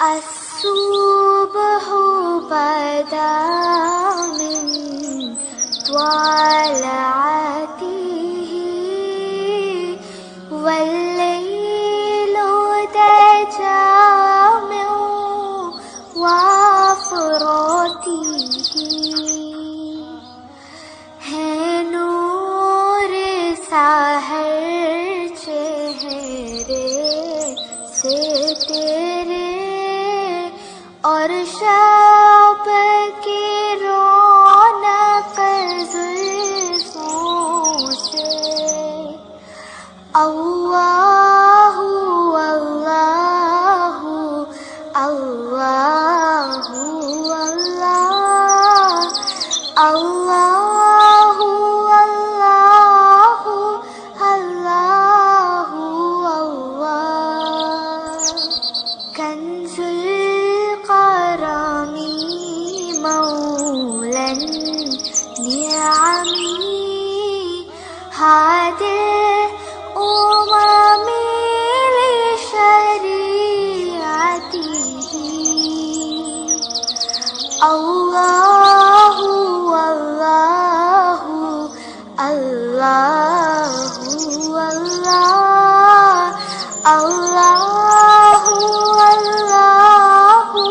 الصبح بدا من طلعته والليل دجى من وفراته है नूर साहर चेहरे से तेरे और शब की रौनक जुल्फों से। अल्लाहु अल्लाहु अल्लाहु अल्लाह अल्लाहु अल्लाहु अल्लाहु अल्लाह। कंजुल करमी मौलन निअमी हादिल उममी लिशरीअतिही। अल्लाहु अल्लाहु अल्लाहु अल्लाह अल्लाहु अल्लाहु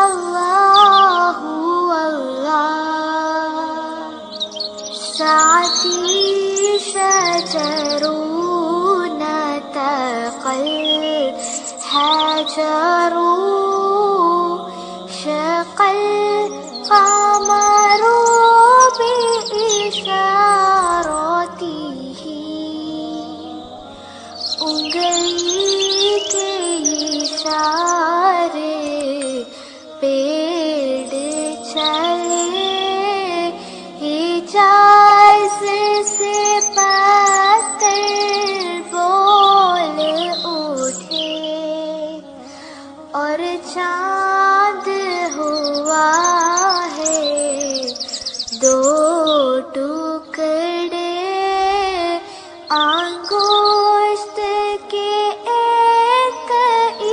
अल्लाहु अल्लाह। साथी शजरून तक़ल हजरू शक़ल क़मरू बिइशारतिही। उंगली के इशारे पेड़ चले हिजाज़ से पत्थर बोल उठे और चाँद हुआ है दो टुकड़े अंगुष्ठ के एक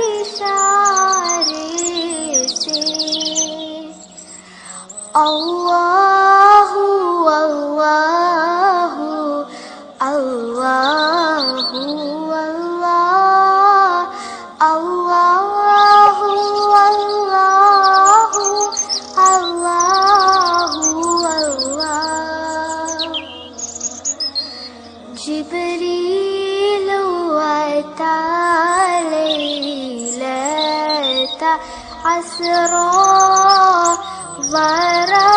इशारे से। अल्लाहु अल्लाहु अल्लाहु अल्लाह अल्लाहु अल्लाहु अल्लाहु अल्लाह। जिब्रील अता लैलता अस्रा वरा